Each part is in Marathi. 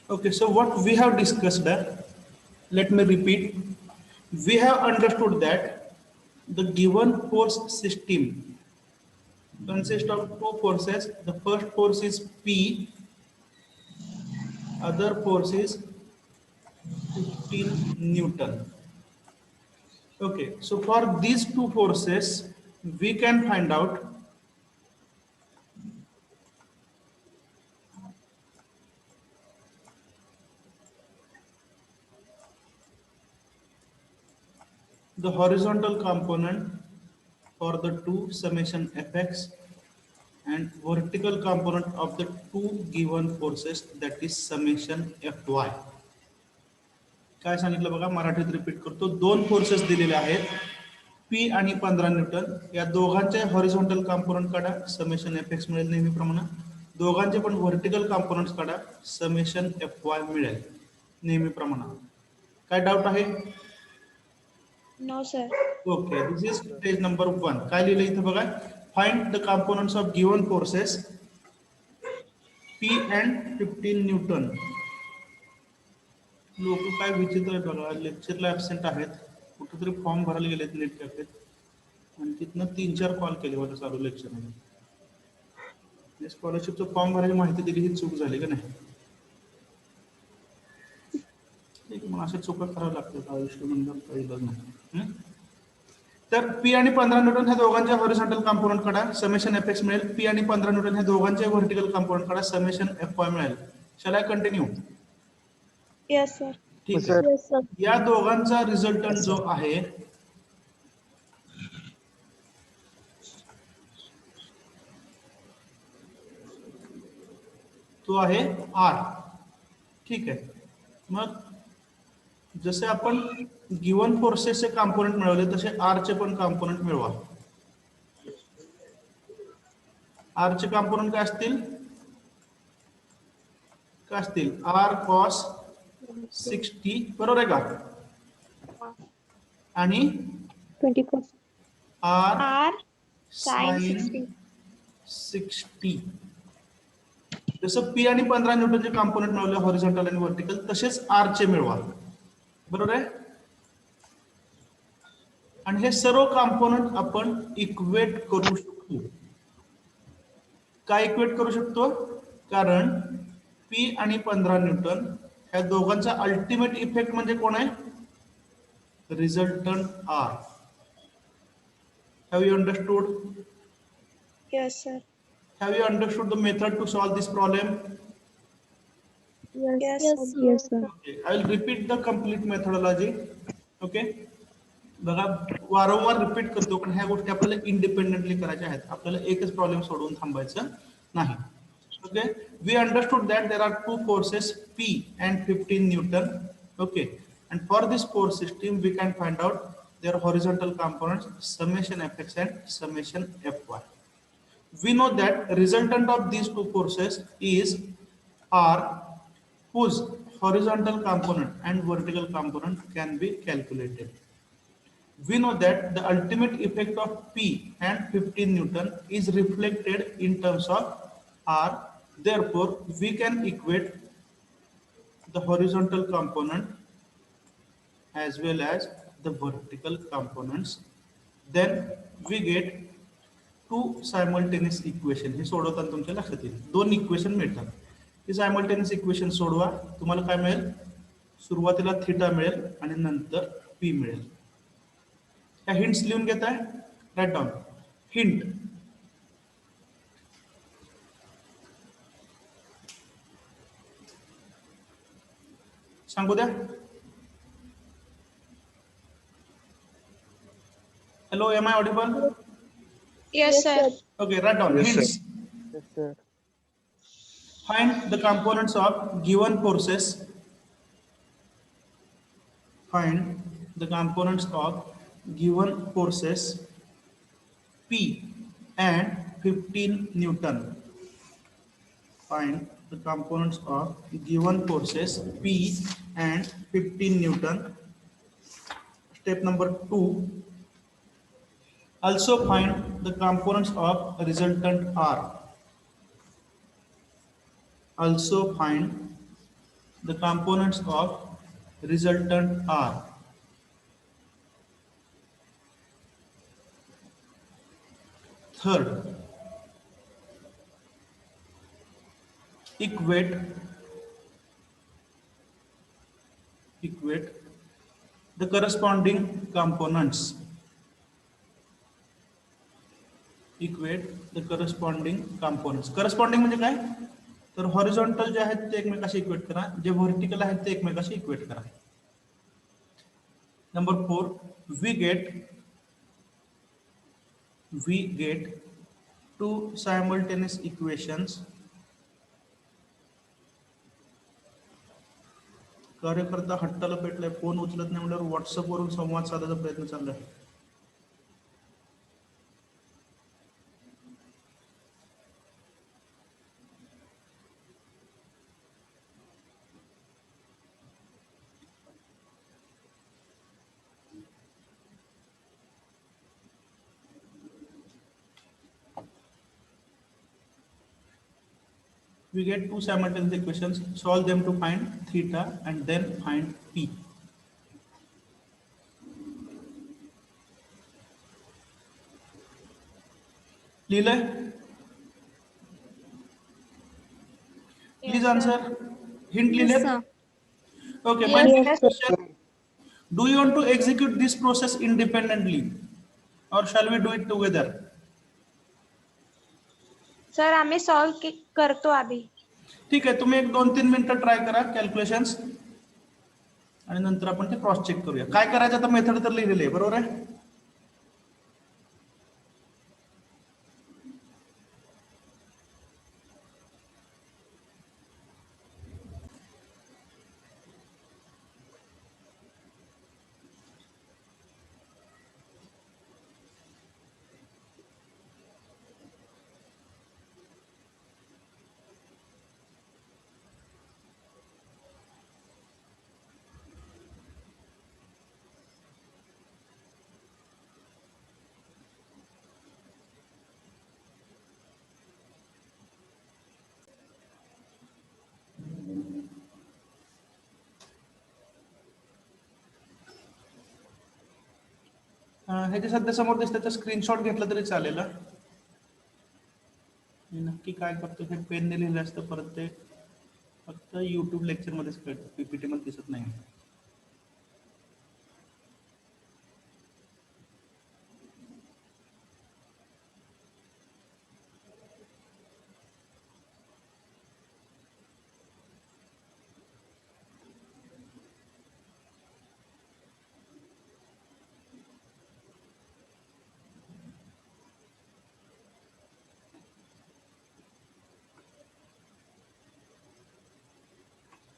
Okay, so what we have discussed, let me repeat. We have understood that the given force system consists of two forces. The first force is P, other force is 15 Newton. Okay, so for these two forces, we can find out the horizontal component for the two summation Fx and vertical component of the two given forces, that is summation Fy. काय सांगितलं बघा, मराठीत रिपीट करतो. दोन फोर्सेस दिलेले आहेत, पी आणि 15 न्यूटन. या दोघांचे हॉरिझॉन्टल कॉम्पोनंट काढा, समेशन एफ एक्स मिळेल नेहमीप्रमाणे. दोघांचे पण व्हर्टिकल कॉम्पोनंट्स काढा, समेशन एफ वाय मिळेल नेहमीप्रमाणे. काय डाऊट आहे? No sir. Okay, this is page number 1. काय लिहिलं इथं बघा, find the components of given forces P and 15 newton. लोक काय विचित्र आहे बघा, लेक्चरला ॲबसेंट आहेत, कुठेतरी फॉर्म भरायला गेलेत नेट कॅफेत आणि तिथनं 3-4 कॉल केले होते चालू लेक्चरमध्ये. स्कॉलरशिपचं फॉर्म भरायची माहिती दिली, ही चूक झाली का नाही? मग अशा चुका कराव्या लागतात आयुष्य म्हणलं पहिलं नाही. तर पी आणि 15 न्यूटन ह्या दोघांच्या हॉरिझॉन्टल कॉम्पोनंट काढा, समेशन एफ एक्स मिळेल. पी आणि 15 न्यूटन ह्या दोघांचे व्हर्टिकल कॉम्पोनंट काढा, समेशन एफ वाय मिळेल. Shall I continue? Yes sir. ठीक आहे. या दोघांचा रिझल्टंट जो आहे तो आहे आर. ठीक आहे. मग जसे आपण गिवन फोर्सेसचे कॉम्पोनंट मिळवले तसे आर चे पण कॉम्पोनंट मिळवा. आर चे कॉम्पोनंट काय असतील? काय असतील? आर कॉस 60, बरोबर आहे का? आणि 24 आर sin साइन 60. जसं पी आणि 15 न्यूटनचे कॉम्पोनंट मिळवले हॉरिझॉन्टल आणि व्हर्टिकल, तसेच आर चे मिळवा. बरोबर आहे. आणि हे सर्व कॉम्पोनंट आपण इक्वेट करू शकतो. काय इक्वेट करू शकतो? कारण पी आणि 15 न्यूटन ह्या दोघांचा अल्टिमेट इफेक्ट म्हणजे कोण आहे? Resultant R. Have you understood? Yes sir. Have you understood the method to solve this problem? Yes sir. Okay, I will repeat the complete methodology. Okay, बघा वारंवार रिपीट करतो, पण ह्या गोष्टी आपल्याला इंडिपेंडेंटली करायच्या आहेत. आपल्याला एकच प्रॉब्लेम सोडवून थांबायचं नाही. Okay, we understood that there are two forces P and 15 Newton. Okay, and for this force system we can find out their horizontal components, summation Fx and summation Fy. We know that resultant of these two forces is R, whose horizontal component and vertical component can be calculated. We know that the ultimate effect of P and 15 Newton is reflected in terms of R. Therefore, we can equate the horizontal component as well as the vertical components. Then we get two simultaneous equation. हे सोडवताना तुमच्या लक्षात येईल दोन इक्वेशन मिळतात. ही सायमल्टेनियस इक्वेशन सोडवा, तुम्हाला काय मिळेल? सुरुवातीला थीटा मिळेल आणि नंतर पी मिळेल. ह्या हिंट्स लिहून घेताय? Right down. हिंट, सांगू द्या. Hello, am I audible? Yes sir. Okay, write down. Yes, Hints. Yes, sir. Find the components of given forces. Find the components of given forces P and 15 Newton. Find the components of given forces P and 15 Newton. Step number 2. Also find the components of resultant R. Also find the components of resultant are third equate the corresponding components equate the corresponding components corresponding म्हणजे काय तर हॉरिझॉन्टल जे आहेत ते एकमेकाशी इक्वेट करा जे व्हर्टिकल आहेत ते एकमेकाशी इक्वेट करा number 4 we get two simultaneous equations कार्यकर्ता हट्टाला पेटलाय फोन उचलत नाही म्हणजे व्हॉट्सअप वरून संवाद साधायचा प्रयत्न चालला आहे we get two simultaneous equations solve them to find theta and then find p लिहिलंय प्लीज आन्सर हिंट लिहिले okay my next question do you want to execute this process independently or shall we do it together sir आम्ही सॉल्व करतो आधी ठीक आहे तुम्ही एक 2-3 मिनिटं ट्राय करा कॅल्क्युलेशन्स आणि नंतर आपण ते क्रॉस चेक करूया काय करायचं आता मेथड तर लिहिलेली आहे बरोबर आहे हे जे सध्या समोर दिसतं त्याचा स्क्रीनशॉट घेतला तरी चालेल मी नक्की काय करतो हे पेनने लिहिलं असतं परत ते फक्त यूट्यूब लेक्चरमध्येच कळतं पीपीटी मध्ये दिसत नाही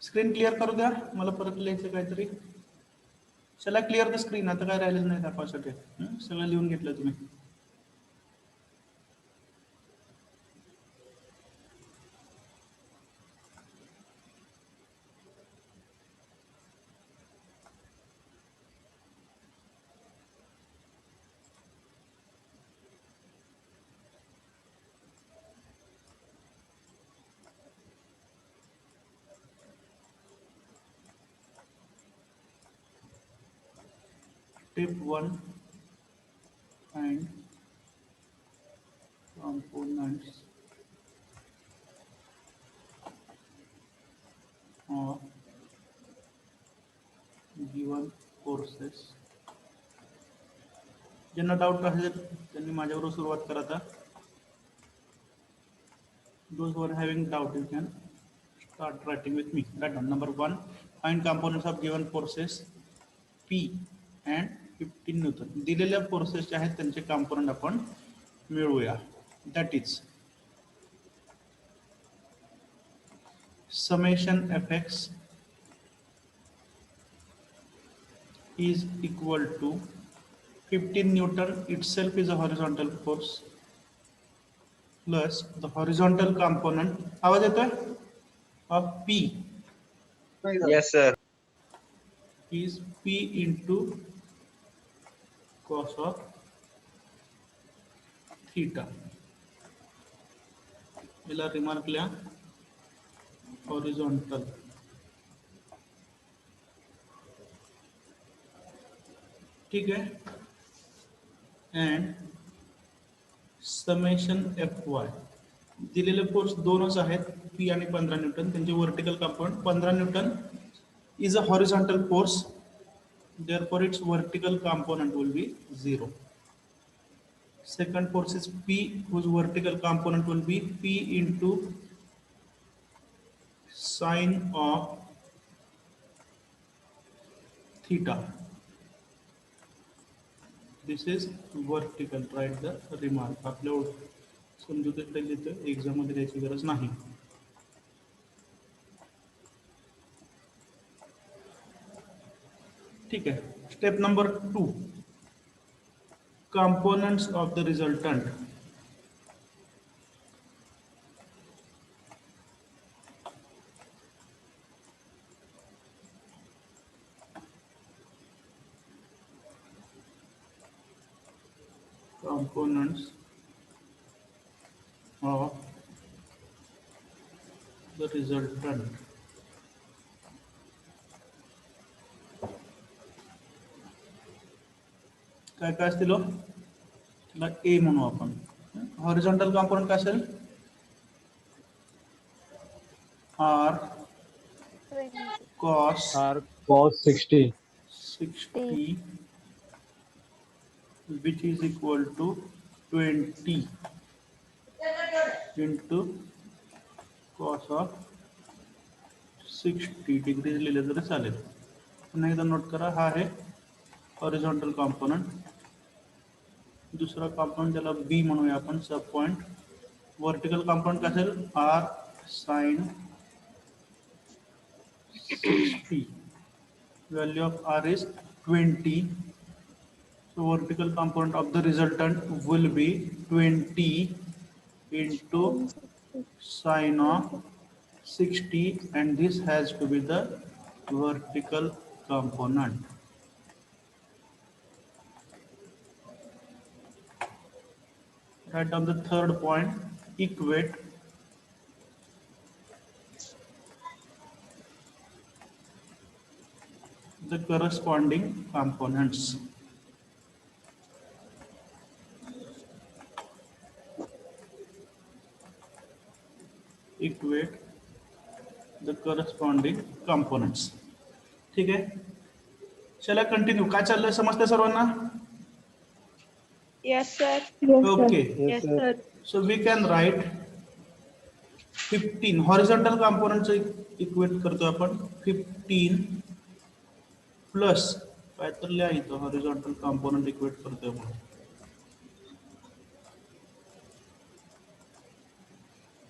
स्क्रीन क्लिअर करू द्या मला परत लिहायचं काहीतरी चला क्लिअर द स्क्रीन आता काय राहिलेलं नाही दाखवायसाठी सगळं लिहून घेतलं तुम्ही Step 1 find components of given courses ज्यांना डाऊट असेल त्यांनी माझ्याबरोबर सुरुवात करा आता those who are having doubt you can start writing with me that one number 1 find components of given forces P and 15 newton दिलेल्या फोर्सेस जे आहेत त्यांचे कंपोनेंट आपण मिळवूया that is summation fx is equal to 15 Newton itself is a horizontal force plus the horizontal component आवाज येतोय of P Yes, sir. is P into cos of theta ఇలా రిమార్క్ लिया horizontal ठीक आहे. अँड समेशन एफ वाय दिलेले फोर्स दोनच आहेत, पी आणि 15 न्यूटन. त्यांचे vertical compound 15 Newton is a horizontal force, therefore its vertical component will be 0. Second force is P, whose vertical component will be P into sine of theta. This is vertical. Write the remark. आपल्या समजूत एक्झाम मध्ये द्यायची गरज नाही. ठीक आहे. Step number 2, components of the resultant. Components of the resultant. काय काय असतील? त्याला ए म्हणू आपण. हॉरिझॉन्टल कंपोनंट काय असेल? R cos R cos 60 which is equal to 20 into cos of 60 degree लिहिलं तरी चालेल. पुन्हा एकदा नोट करा, हा आहे हॉरिझॉन्टल कंपोनंट. दुसरा कंपोनंट ज्याला बी म्हणूया आपण, सब पॉइंट. वर्टिकल कंपोनंट काय असेल? R sine 60. Value of r is 20. So vertical component of the resultant will be 20 into sine of 60, and this has to be the vertical component. Write down the third point, equate the corresponding components. Equate the corresponding components. ठीक आहे. चला कंटिन्यू. काय चाललंय समजते सर्वांना? Yes, sir. Okay. Yes, sir. So we can write 15 horizontal कंपोनंटचं इक्वेट करतो आपण. 15 प्लस काय तर लिहा इथं, हॉरिझॉन्टल कंपोनंट इक्वेट करतोय म्हणून.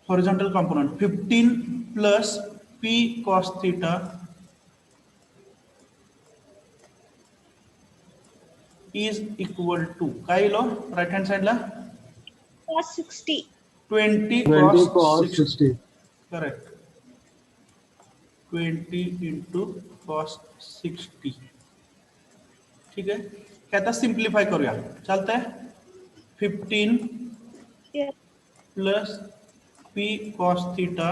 Horizontal component 15 plus P cos theta is equal to काय येलो राईट हँड साइडला? Cos 60. 20 20 cos cos 60. Correct. 20 into cos 60. ठीक आहे. हे आता सिम्प्लिफाय करूया. चालतंय? 15 Yes. Plus P cos theta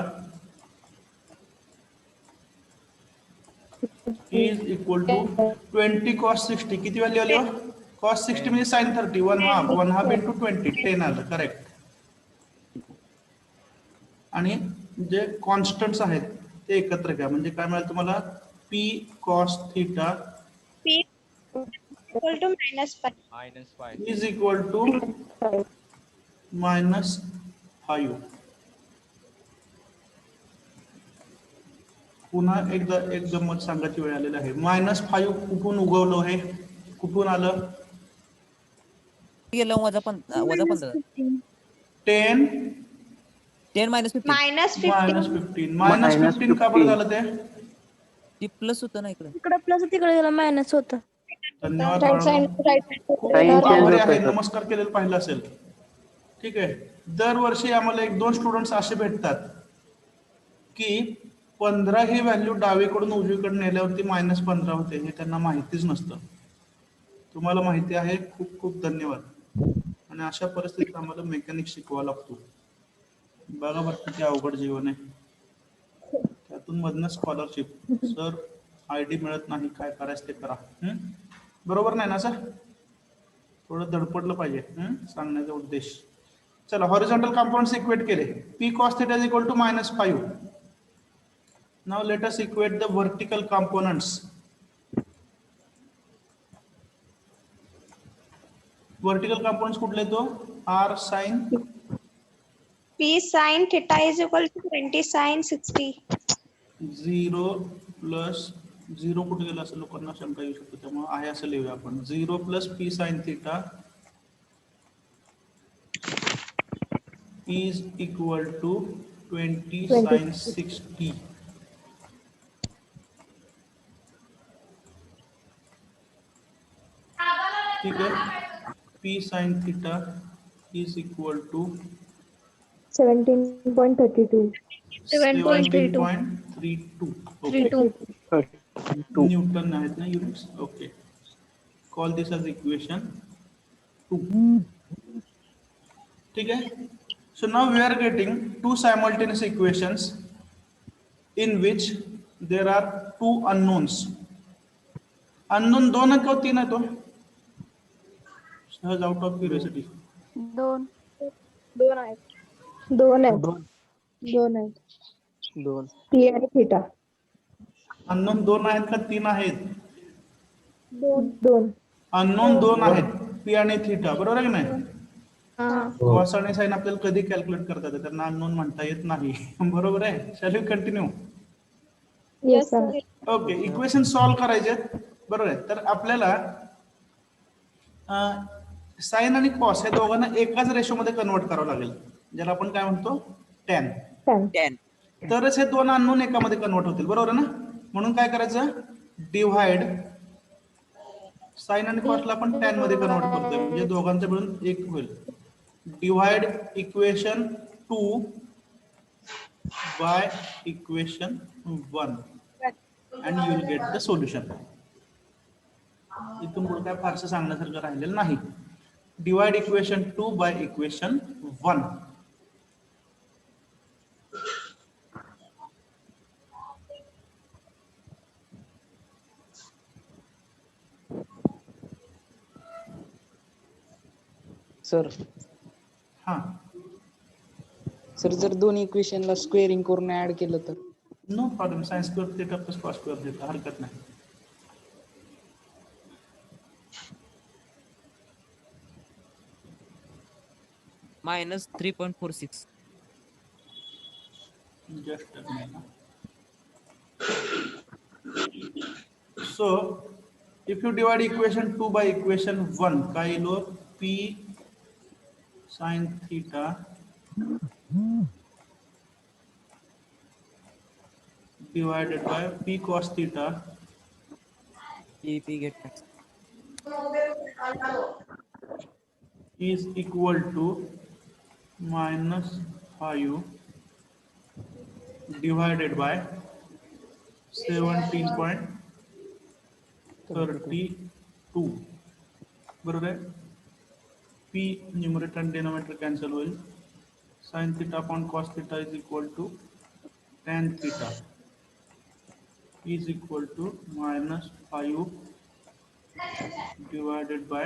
is equal to 20 cos 60. किती व्हॅल्यू आली? cos 60 म्हणजे sin 30. 1/2 into 20. 10 आलं. करेक्ट. आणि जे कॉन्स्टंट्स आहेत ते एकत्र घ्या. म्हणजे काय मिळेल तुम्हाला? P cos theta P equal to -5. is equal to -5. पुन्हा एकदा एक गंमत सांगायची वेळ आलेली आहे. -5 कुठून उगवलं? हे कुठून आलं? गेलं वजा 15 10 10 -15 -15. -15 का बरं झालं ते? ती प्लस होतं ना इकडे. इकडे प्लस तिकडे गेला मायनस होतं. धन्यवाद. राईट साइड खूप आभारी आहे. नमस्कार केलेलं पाहिलं असेल. ठीक आहे. दरवर्षी आम्हाला 1-2 स्टुडंट्स असे भेटतात की 15 ही व्हॅल्यू डावीकडून उजवीकडे नेल्यावरती -15 होते. हे त्यांना माहितीच नसतं. तुम्हाला माहिती आहे. खूप खूप धन्यवाद. आणि अशा परिस्थितीत आम्हाला मेकॅनिक्स शिकवावा लागतो. बघा बरं किती अवघड जीवन आहे. त्यातून मधनं स्कॉलरशिप. सर ID मिळत नाही, काय करायचं ते करा. बरोबर नाही ना सर? थोडं धडपडलं पाहिजे सांगण्याचा उद्देश. चला हॉरिझॉन्टल कंपोनेंट्स इक्वेट केले. P cos theta is equal to -5. Now let us equate the vertical components. Vertical components कुठले तो? R sin P sin theta is equal to 20 sin 60. 0 plus 0 कुठे गेला असं लोकांना शंका येऊ शकतो, त्यामुळे आहे असं लिहूया आपण. 0 plus P sin theta is equal to 20 sin 60. ठीक है. P sin theta is equal to 17.32. 17.32. Okay. 32. Newton आहेत ना युनिट्स. ओके. कॉल दिस एज इक्वेशन 2. ठीक है. So now we are getting two simultaneous equations in which there are two unknowns. Unknown 2 है क्या 3 है तो? सहज out of curiosity. दोन आहेत. दोन आहेत. P आणि theta. Unknown 2 आहेत का 3 आहेत? दोन. Unknown 2 आहेत P आणि थीटा, बरोबर आहे की नाही? हा. cos आणि sin आपल्याला कधी कॅल्क्युलेट करता येतं, त्यांना अननोन म्हणता येत नाही. बरोबर आहे. Shall we continue? Yes sir. Okay. Equation solve करायचे बरोबर आहे. तर आपल्याला साइन आणि कॉस हे दोघांना एकाच रेशो मध्ये कन्वर्ट करावं लागेल, ज्याला आपण काय म्हणतो टॅन. 10. तरच हे दोन अननोन एकामध्ये कन्वर्ट होतील, बरोबर आहे ना? म्हणून काय करायचं, डिव्हाइड साइन आणि कॉसला आपण टॅन मध्ये कन्वर्ट करतोय, म्हणजे दोघांचं मिळून एक होईल. Divide equation 2 by equation 1 and you will get the solution. इथून पुढे काय फारसं सांगण्यासारखं राहिलेलं नाही. Divide equation 2 by equation 1. Sir हा, सर जर दोन्ही इक्वेशनला स्क्वेअरिंग करून ऍड केलं तर? No problem. Sines square theta plus cos square theta, हरकत नाही. -3.46. Just a minute. So if you divide equation 2 by equation 1, काय yellow? P sin theta divided by P cos theta EP get back. is equal to -5 divided by 17.32. बरोबर आहे. P न्यूमरेटर आणि डिनोमिनेटर कॅन्सल होईल. sin theta upon cos theta is equal to tan theta is equal to -5 divided by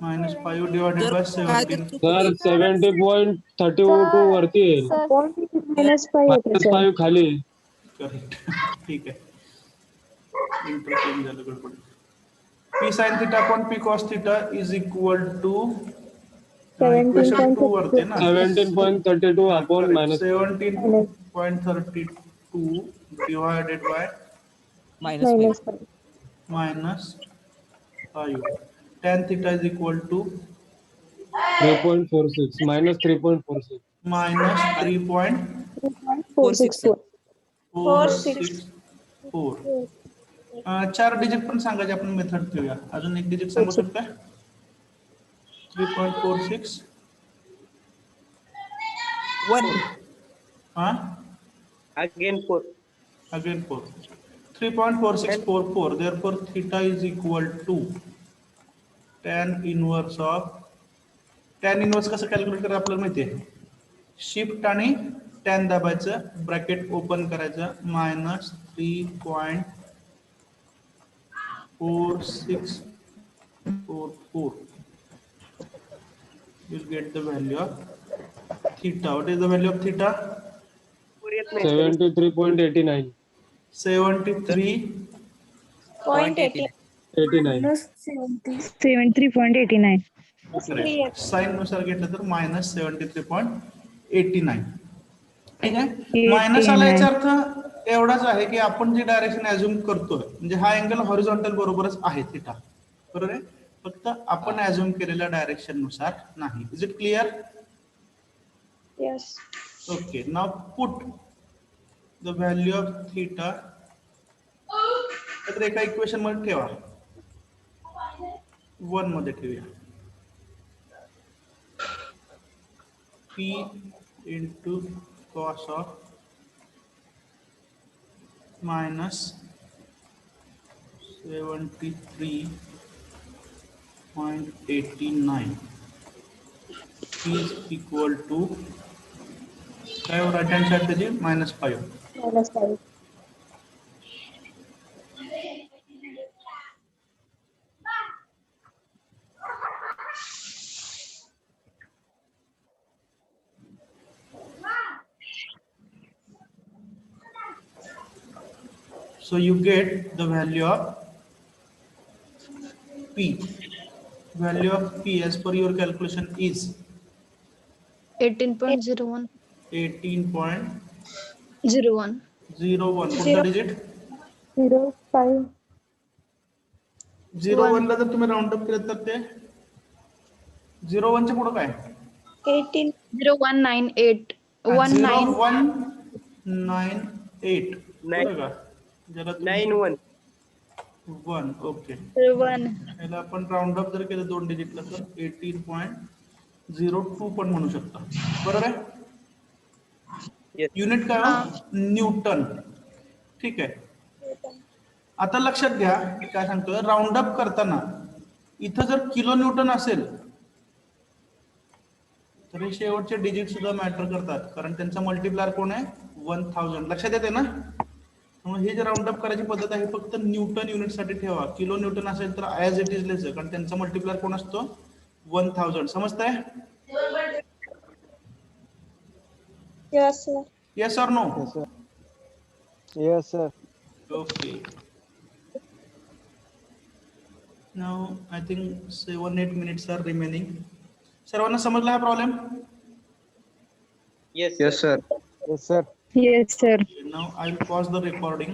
-5 divided by 17. Sir 70.32 वरती येईल, -5 येते सर. -5 खाली. करेक्ट. ठीक आहे. इंटरचेंज झालं गडबड. P sin theta upon P cos theta is equal to equation 2 वरती ना 17.32 upon minus 17.32 divided by -5. -5. Tan theta is equal to 3.46 minus 3.46. -3.464. 464. 4 digit पण सांगायचे आपण मेथड ठेवूया. अजून एक डिजिट सांगू शकता? 3.46 1. हा Again 4. again 4. 3.4644. therefore theta is equal to tan inverse of, tan inverse कसं कॅल्क्युलेट करायचं आपल्याला माहिती आहे, शिफ्ट आणि tan दाबायचं, ब्रॅकेट ओपन करायचं, -3.4644. You'll get the value of theta. What is the value of theta? येत नाही sir. 73.89. 73. 0.80. 89. 73.89. साइन नुसार घेतलं तर -73.89. ठीक आहे. मायनस आला याचा अर्थ एवढाच आहे की आपण जे डायरेक्शन अज्युम करतोय म्हणजे हा अँगल हॉरिझॉन्टल बरोबरच आहे थिटा, बरोबर आहे. फक्त आपण अज्युम केलेल्या डायरेक्शन नुसार नाही. Is it clear? Yes. Okay. Now put the value of theta तर एका इक्वेशन मध्ये ठेवा, 1 मध्ये ठेवूया. P into cos of -73.89 is equal to काय राईट हँड साइड त्याची -5. -5. So you get the value of P. Value of P as per your calculation is 18.01. 18.01. 01. Put the digit. 05. 01 ला जर तुम्ही राउंड अप केलं तर ते 01 च्या पुढे काय? 18. 0198. 19. 0198. बरोबर का? ज्याला 9-1. 1. ओके. 1. याला आपण राउंड अप जर केलं 2 डिजिटला तर 18.02 पण म्हणू शकता, बरोबर आहे. Yes. युनिट काय? न्यूटन. ठीक आहे. आता लक्षात घ्या की काय सांगतोय, राउंड अप करताना इथं जर किलो न्यूटन असेल तर हे शेवटचे डिजिट सुद्धा मॅटर करतात, कारण त्यांचा मल्टिप्लायर कोण आहे? 1000. लक्षात येते ना? त्यामुळे हे जे राउंड अप करायची पद्धत आहे फक्त न्यूटन युनिट साठी ठेवा. किलो न्यूटन असेल तर ऍज इट इज लिहायचं, कारण त्यांचा मल्टिप्लायर कोण असतो? 1000. समजताय? Yes, sir. Yes or no? Yes, sir. Okay. Now I think 7-8 minutes are remaining. सर्वांना समजला हा प्रॉब्लेम? Yes. Yes, sir. Yes, sir. Yes, sir. Now I will pause the recording.